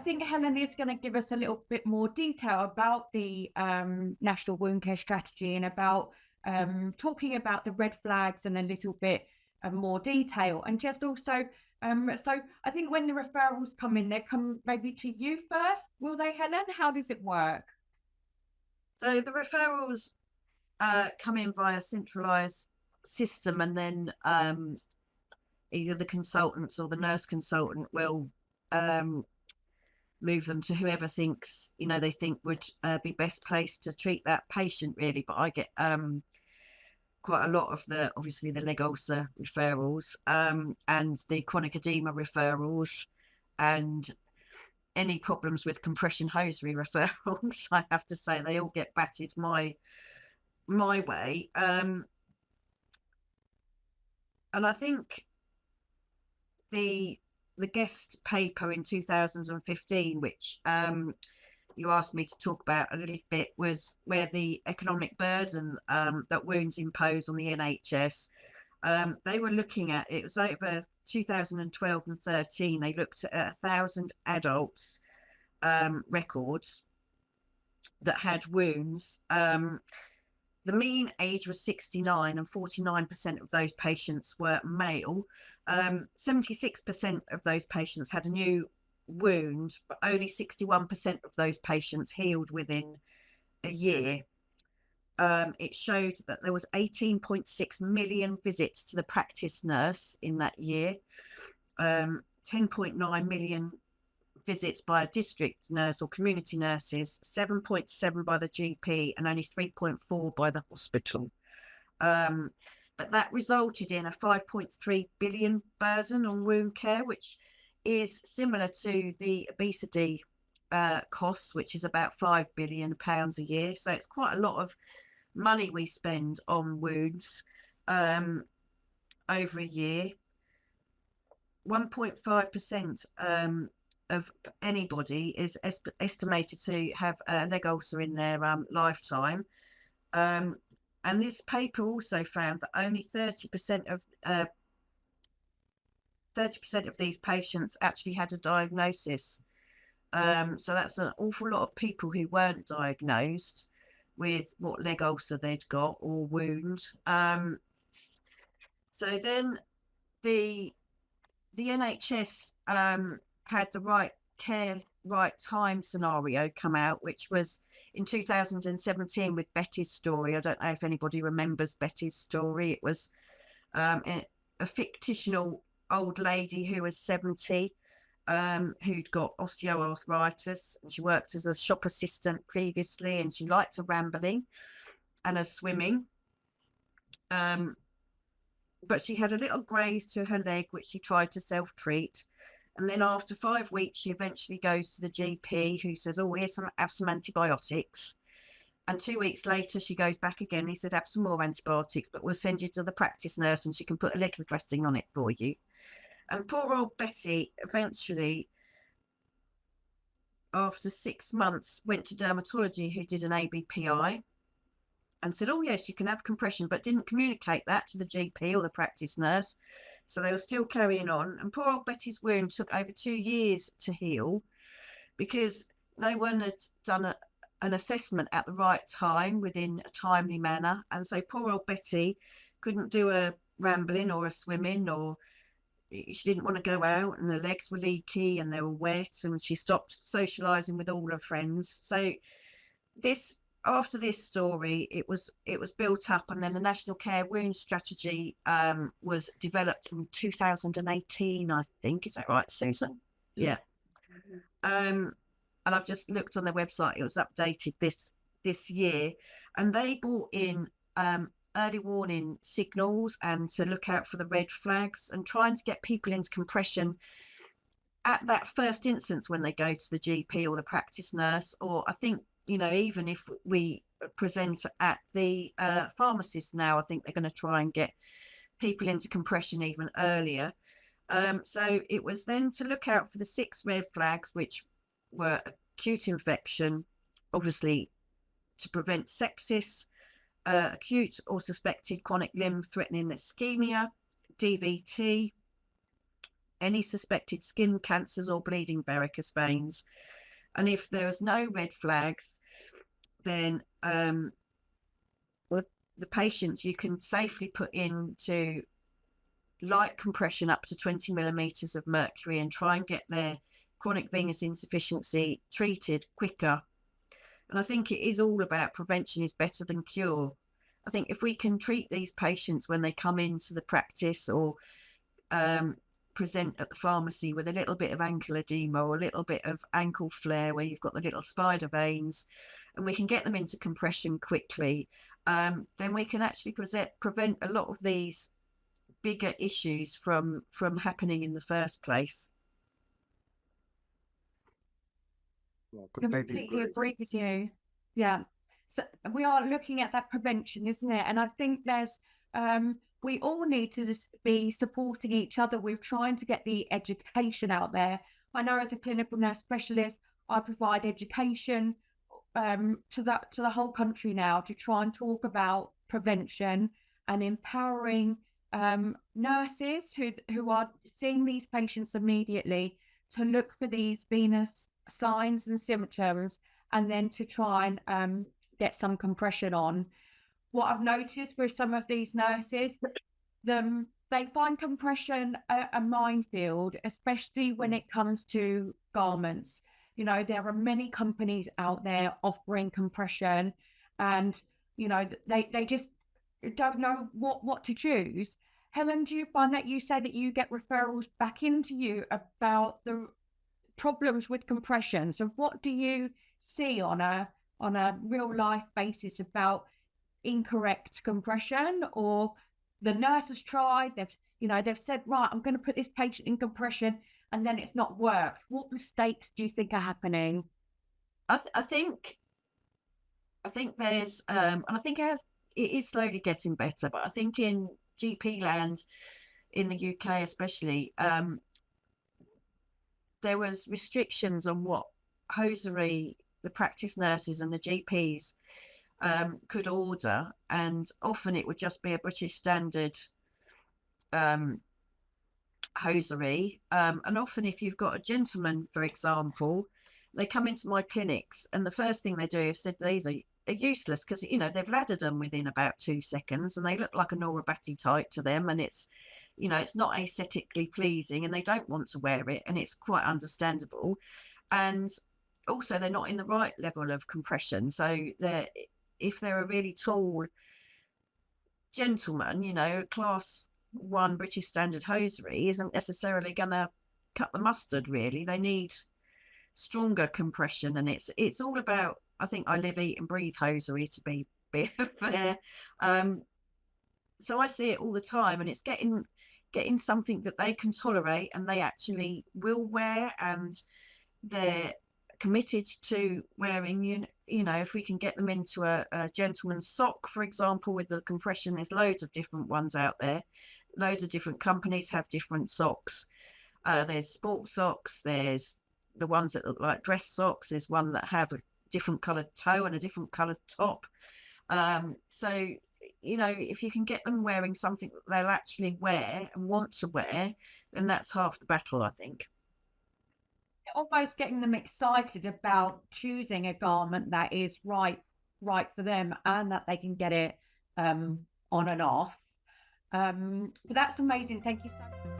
think Helen is going to give us a little bit more detail about the National Wound Care Strategy and about talking about the red flags and a little bit more detail. And just also, so I think when the referrals come in, they come maybe to you first, will they, Helen? How does it work? So the referrals come in via centralised system, and then either the consultants or the nurse consultant will move them to whoever thinks, they think would be best placed to treat that patient, really. But I get quite a lot of obviously the leg ulcer referrals and the chronic edema referrals, and any problems with compression hosiery referrals. I have to say they all get batted my way. And I think the guest paper in 2015, which you asked me to talk about a little bit, was where the economic burden that wounds impose on the NHS. They were looking at, it was over 2012 and 13, they looked at 1,000 adults records that had wounds. The mean age was 69 and 49% of those patients were male. 76% of those patients had a new wound, but only 61% of those patients healed within a year. It showed that there was 18.6 million visits to the practice nurse in that year, 10.9 million visits by a district nurse or community nurses, 7.7 by the GP, and only 3.4 by the hospital. But that resulted in a 5.3 billion burden on wound care, which is similar to the obesity costs, which is about £5 billion a year. So it's quite a lot of money we spend on wounds over a year. 1.5% of anybody is estimated to have a leg ulcer in their lifetime. And this paper also found that only 30% of these patients actually had a diagnosis. So that's an awful lot of people who weren't diagnosed with what leg ulcer they'd got or wound. So then the NHS had the right care, right time scenario come out, which was in 2017 with Betty's story. I don't know if anybody remembers Betty's story. It was a fictional old lady who was 70, who'd got osteoarthritis, and she worked as a shop assistant previously, and she liked her rambling and her swimming. But she had a little graze to her leg, which she tried to self-treat. And then after 5 weeks, she eventually goes to the GP, who says, oh, have some antibiotics. And 2 weeks later, she goes back again. He said, have some more antibiotics, but we'll send you to the practice nurse and she can put a little dressing on it for you. And poor old Betty eventually, after 6 months, went to dermatology, who did an ABPI and said, oh, yes, you can have compression, but didn't communicate that to the GP or the practice nurse. So they were still carrying on. And poor old Betty's wound took over 2 years to heal because no one had done an assessment at the right time within a timely manner. And so poor old Betty couldn't do a rambling or a swimming, or she didn't want to go out, and her legs were leaky and they were wet, and she stopped socialising with all her friends. So after this story, it was built up, and then the National Care Wound Strategy was developed in 2018, I think. Is that right, Susan? Yeah. And I've just looked on their website. It was updated this year, and they brought in early warning signals and to look out for the red flags and trying to get people into compression at that first instance when they go to the GP or the practice nurse, or I think, even if we present at the pharmacist now, I think they're going to try and get people into compression even earlier. So it was then to look out for the 6 red flags, which were acute infection, obviously to prevent sepsis, acute or suspected chronic limb threatening ischemia, DVT, any suspected skin cancers or bleeding varicose veins. And if there's no red flags, then the patients you can safely put into light compression up to 20 millimeters of mercury and try and get their chronic venous insufficiency treated quicker. And I think it is all about prevention is better than cure. I think if we can treat these patients when they come into the practice or present at the pharmacy with a little bit of ankle edema or a little bit of ankle flare where you've got the little spider veins, and we can get them into compression quickly, then we can actually prevent a lot of these bigger issues from happening in the first place. Completely agree with you. Yeah. So we are looking at that prevention, isn't it? And I think there's we all need to just be supporting each other with trying to get the education out there. I know as a clinical nurse specialist, I provide education to the whole country now to try and talk about prevention and empowering nurses who are seeing these patients immediately to look for these venous signs and symptoms, and then to try and get some compression on. What I've noticed with some of these nurses, they find compression a minefield, especially when it comes to garments. You know, there are many companies out there offering compression, and you know they just don't know what to choose. Helen, do you find that you say that you get referrals back into you about the problems with compression? So what do you see on a real life basis about incorrect compression, or the nurse has tried, they've said, right, I'm going to put this patient in compression, and then it's not worked? What mistakes do you think are happening? I think there's and I think it is slowly getting better, but I think in GP land in the UK especially, there was restrictions on what hosiery the practice nurses and the GPs could order, and often it would just be a British standard hosiery, and often if you've got a gentleman, for example, they come into my clinics and the first thing they do is said these are useless because they've laddered them within about 2 seconds and they look like a Nora Batty tight to them, and it's it's not aesthetically pleasing and they don't want to wear it, and it's quite understandable. And also they're not in the right level of compression, so if they're a really tall gentleman, class 1 British standard hosiery isn't necessarily going to cut the mustard. Really, they need stronger compression, and it's all about, I think, I live, eat and breathe hosiery, to be fair. So I see it all the time, and it's getting something that they can tolerate and they actually will wear, and they're committed to wearing. If we can get them into a gentleman's sock, for example, with the compression, there's loads of different ones out there. Loads of different companies have different socks. There's sports socks, there's the ones that look like dress socks, there's one that have a different coloured toe and a different coloured top. So if you can get them wearing something that they'll actually wear and want to wear, then that's half the battle, I think. Almost getting them excited about choosing a garment that is right for them, and that they can get it on and off. But that's amazing. Thank you so much.